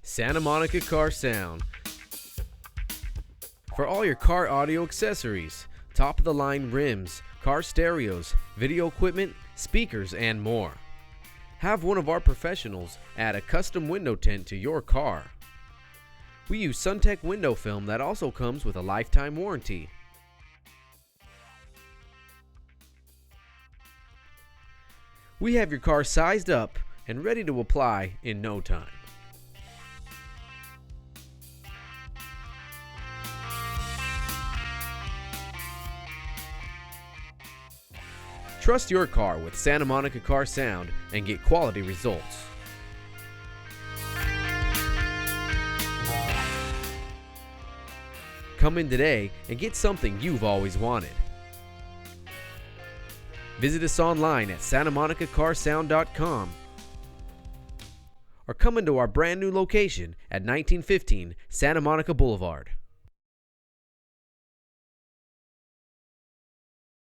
Santa Monica Car Sound. For all your car audio accessories, top-of-the-line rims, car stereos, video equipment, speakers, and more. Have one of our professionals add a custom window tint to your car. We use SunTech window film that also comes with a lifetime warranty. We have your car sized up and ready to apply in no time. Trust your car with Santa Monica Car Sound and get quality results. Come in today and get something you've always wanted. Visit us online at santamonicacarsound.com or come into our brand new location at 1915 Santa Monica Boulevard.